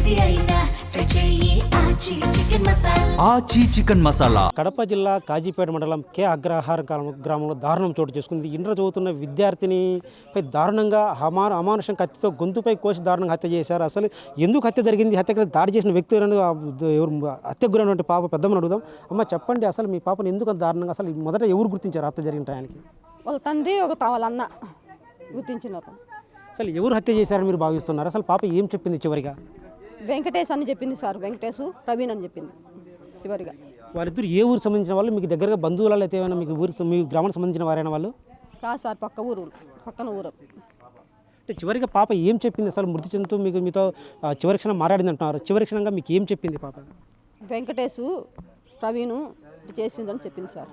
ఏది అయినా ట్రై చెయ్యి ఆచి చికెన్ మసాలా. ఆచి చికెన్ మసాలా. కడప జిల్లా కాజీపేట మండలం కే అగ్రహార గ్రామంలో దారుణం చోటు చేసుకుంది. ఇంటర్ చదువుతున్న విద్యార్థినిపై దారుణంగా అమానుషం కత్తితో గొంతుపై కోసి దారుణంగా హత్య చేశారు. అసలు ఎందుకు హత్య జరిగింది, హత్యకి దాడి చేసిన వ్యక్తి ఎవరు, హత్యకు గురైనటువంటి పాప పెద్దమ్మని అడుగుదాం. అమ్మ చెప్పండి, అసలు మీ పాపను ఎందుకు అంత దారుణంగా, అసలు మొదట ఎవరు గుర్తించారు హత్య జరిగిన టయానికి? వాళ్ళ తండ్రి వాళ్ళ అన్న గుర్తించినారు. అసలు ఎవరు హత్య చేశారని మీరు భావిస్తున్నారు? అసలు పాప ఏం చెప్పింది చివరిగా? వెంకటేష్ అని చెప్పింది సార్. వెంకటేష్ ప్రవీణ్ అని చెప్పింది చివరిగా. వాళ్ళిద్దరు ఏ ఊరు సంబంధించిన వాళ్ళు? మీకు దగ్గరగా బంధువులలో అయితే ఏమైనా మీకు మీ గ్రామానికి సంబంధించిన వారైన వాళ్ళు? కాదు సార్, పక్కన ఊరు. అంటే చివరిగా పాప ఏం చెప్పింది? అసలు మృతి చెందుతూ మీతో చివరి క్షణం మాట్లాడింది అంటున్నారు. చివరి క్షణంగా మీకు ఏం చెప్పింది పాప? వెంకటేష్ ప్రవీణ్ చేసిందని చెప్పింది సార్.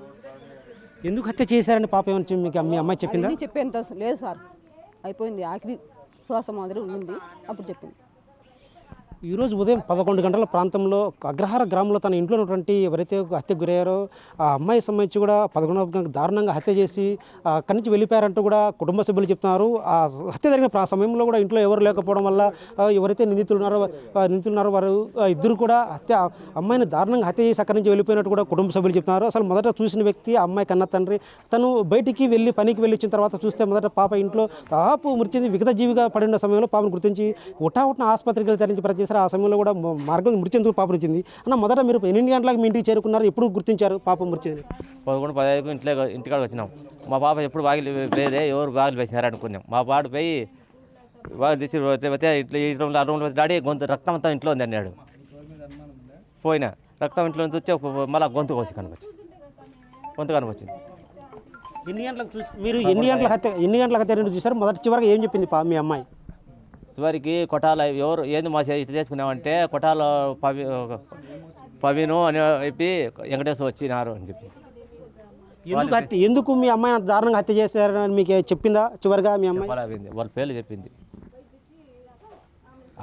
ఎందుకు హత్య చేశారని పాప ఏమని మీకు మీ అమ్మాయి చెప్పిందా? చెప్పేంత లేదు సార్, అయిపోయింది. ఆఖరి శ్వాస మాదిరి ఉంది, అప్పుడు చెప్పింది. ఈరోజు ఉదయం 11 గంటల ప్రాంతంలో అగ్రహార గ్రామంలో తన ఇంట్లో ఉన్నటువంటి ఎవరైతే హత్యకు గురయ్యారో ఆ అమ్మాయి సంబంధించి కూడా 11 గంటలకు దారుణంగా హత్య చేసి అక్కడి నుంచి వెళ్ళిపోయారంటూ కూడా కుటుంబ సభ్యులు చెప్తున్నారు. ఆ హత్య జరిగిన సమయంలో కూడా ఇంట్లో ఎవరు లేకపోవడం వల్ల ఎవరైతే నిందితులున్నారో వారు ఇద్దరు కూడా అమ్మాయిని దారుణంగా హత్య చేసి అక్కడి నుంచి వెళ్ళిపోయినట్టు కూడా కుటుంబ సభ్యులు చెప్తున్నారు. అసలు మొదట చూసిన వ్యక్తి ఆ అమ్మాయి కన్న తండ్రి. తను బయటికి వెళ్ళి పనికి వెళ్ళి వచ్చిన తర్వాత చూస్తే మొదట పాప ఇంట్లో దాపు మృతి విగత జీవిగా పడిన సమయంలో పాపను గుర్తించి ఉటావుట్న ఆసుపత్రికి వెళ్ళి తరించి ప్రతి ఆ సమయంలో కూడా మార్గం మృతి చెందుకు పాప వచ్చింది. అన్న మొదట మీరు 8 గంటలకు మీ ఇంటికి చేరుకున్నారు, ఎప్పుడు గుర్తించారు పాప మృతి? 11-15 ఇంటికాడికి వచ్చినాం. మా పాప ఎప్పుడు బాగిలి వేరే ఎవరు బాగిలి వేసినారు అనుకున్నాం. మా పాడు పోయి బాగా తెచ్చి ఇట్లా ఈ రూమ్లో ఆ రూమ్లో డాడీ గొంతు రక్తం అంతా ఇంట్లో ఉంది అన్నాడు. పోయినా రక్తం ఇంట్లో నుంచి వచ్చి మళ్ళీ గొంతు కనిపించింది. ఎన్ని గంటలకు చూసి మీరు ఎన్ని గంటలకు హత్య చూసారు? మొదటి చివరికి ఏం చెప్పింది మీ అమ్మాయి? చివరికి కొట్టాల ఎవరు ఏంది మా ఇట్లా చేసుకున్నామంటే కొట్టాల పవీను అని చెప్పి వెంకటేశ్వర వచ్చినారు అని చెప్పి. ఎందుకు మీ అమ్మాయిని అంత దారుణంగా హత్య చేశారని మీకు చెప్పిందా చివరిగా మీ అమ్మాయి? వాళ్ళ పేర్లు చెప్పింది.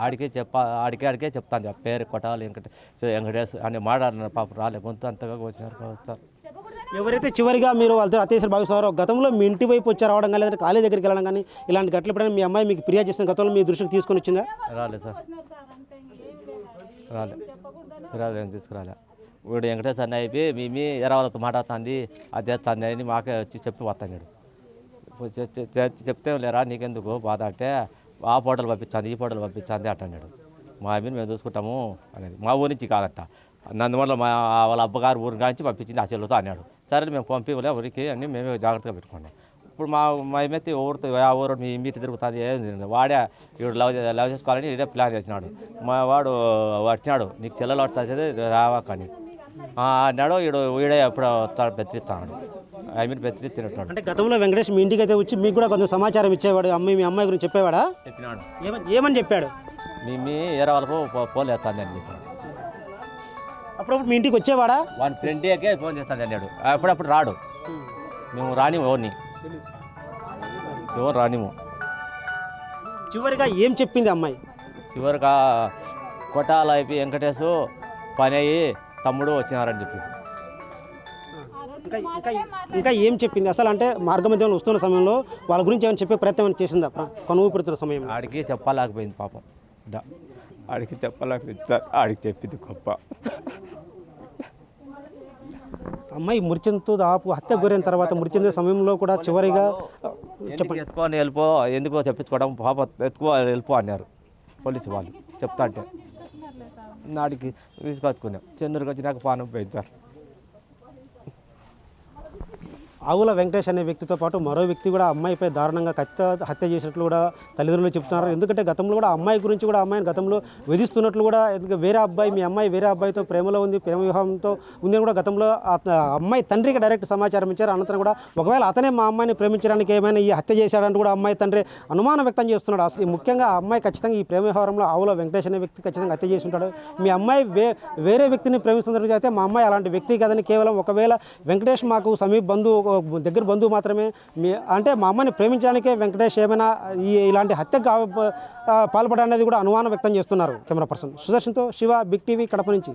ఆడికే చెప్తాను ఆ పేరు కొట్టాలి వెంకటేశ్వర అని మాట్లాడిన పాప రాలే, గొంతు అంతగా వస్తారు. ఎవరైతే చివరిగా మీరు వాళ్ళతో అత్యాచారం భావిస్తారో గతంలో మీ ఇంటి వైపు వచ్చి రావడం కానీ లేదా కాలేజ్ దగ్గరికి వెళ్ళడం కానీ ఇలాంటి గట్ల ఎప్పుడైనా మీ అమ్మాయి మీకు ఫిర్యాదు చేసిన గతంలో మీ దృష్టికి తీసుకొని వచ్చిందా? రాలేదు సార్, ఫిర్యాదు ఏం తీసుకురాలే. వీడు వెంకటేశ్వర అన్న అయిపోయి మీ ఎరవాళ్ళతో మాట్లాడుతుంది, అది చేస్తుంది అని మాకే వచ్చి చెప్పి వస్తాడు. చెప్తే లేరా నీకెందుకు బాధ అంటే ఆ ఫోటోలు పంపించింది ఈ ఫోటోలు పంపించింది అంటున్నాడు. మా అమ్మని మేము చూసుకుంటాము అనేది. మా ఊరి నుంచి కాదట, నందమూడలో వాళ్ళ అబ్బగారు ఊరి నుంచి పంపించింది ఆ చెల్లుతో అన్నాడు. సరే మేము పంపిలే ఊరికి అని మేమే జాగ్రత్తగా పెట్టుకున్నాం. ఇప్పుడు మా ఏమైతే ఎవరితో ఆ ఊరు మీ మీటి తిరుగుతుంది ఏం వాడే వీడు లవ్ చేసుకోవాలని ఇదే ప్లాన్ చేసినాడు. మా వాడు వచ్చినాడు, నీకు చెల్లెలు వస్తుంది రావాకని అన్నాడు. వీడే ఎప్పుడు వస్తాడు బెదిరిస్తాడు, బెదిరిస్తున్నట్టు. అంటే గతంలో వెంకటేష్ మీ ఇంటికి అయితే వచ్చి మీకు కూడా కొంత సమాచారం ఇచ్చేవాడు, మీ అమ్మాయి గురించి చెప్పేవాడా? చెప్పినాడు. ఏమని చెప్పాడు? మీ ఏరే వాళ్ళకు ఫోన్ చేస్తుంది అని చెప్పాడు. అప్పుడప్పుడు మీ ఇంటికి వచ్చేవాడా? వాడి ఫ్రెండ్కే ఫోన్ చేస్తాను అన్నాడు. అప్పుడప్పుడు రాడు, మేము రానిము ఎవరు రానిము. చివరిగా ఏం చెప్పింది అమ్మాయి? చివరిగా కొట్టాల అయిపోయి వెంకటేశ్ పని అయ్యి తమ్ముడు వచ్చినారని చెప్పింది. ఇంకా ఏం చెప్పింది? అసలు అంటే మార్గమధ్యంలో వస్తున్న సమయంలో వాళ్ళ గురించి ఏమైనా చెప్పే ప్రయత్నం చేసిందా కనువు పెడుతున్న సమయం? ఆడికి చెప్పలేకపోయింది పాపం, ఆడికి చెప్పలేకపోయింది సార్. ఆడికి చెప్పింది గొప్ప. అమ్మాయి మృత్యుంతో దాపు హత్య గురైన తర్వాత మృత్యుందే సమయంలో కూడా చివరిగా ఎత్తుకొని వెళ్ళిపో, ఎందుకో చెప్పించుకోవడం పాప ఎత్తుకో వెళ్ళిపో అన్నారు పోలీసు వాళ్ళు చెప్తా అంటే. నాడికి తీసుకొచ్చుకున్నాం. చెన్నూరుకి వచ్చినాక పానం పోయింది సార్. ఆవుల వెంకటేష్ అనే వ్యక్తితో పాటు మరో వ్యక్తి కూడా అమ్మాయిపై దారుణంగా హత్య చేసినట్లు కూడా తల్లిదండ్రులు చెప్తున్నారు. ఎందుకంటే గతంలో కూడా అమ్మాయి గురించి కూడా అమ్మాయిని గతంలో వేధిస్తున్నట్లు కూడా, వేరే అబ్బాయి మీ అమ్మాయి వేరే అబ్బాయితో ప్రేమలో ఉంది, ప్రేమ వివాహంతో ఉంది అని కూడా గతంలో అమ్మాయి తండ్రికి డైరెక్ట్ సమాచారం ఇచ్చారు. అనంతరం కూడా ఒకవేళ అతనే మా అమ్మాయిని ప్రేమించడానికి ఏమైనా ఈ హత్య చేశాడంటూ కూడా అమ్మాయి తండ్రి అనుమానం వ్యక్తం చేస్తున్నాడు. అసలు ముఖ్యంగా ఆ అమ్మాయి ఖచ్చితంగా ఈ ప్రేమ వ్యవహారంలో ఆవుల వెంకటేష్ అనే వ్యక్తి ఖచ్చితంగా హత్య చేసి ఉంటాడు. మీ అమ్మాయి వేరే వ్యక్తిని ప్రేమిస్తున్న అయితే మా అమ్మాయి అలాంటి వ్యక్తి కాదని, కేవలం ఒకవేళ వెంకటేష్ మాకు సమీప బంధువు, దగ్గర బంధువు మాత్రమే, అంటే మా అమ్మాయిని ప్రేమించడానికే వెంకటేష్ ఏమైనా ఇలాంటి హత్యకు పాల్పడనేది కూడా అనుమానం వ్యక్తం చేస్తున్నారు. కెమెరా పర్సన్ సుదర్శన్తో శివ, బిగ్ టీవీ, కడప నుంచి.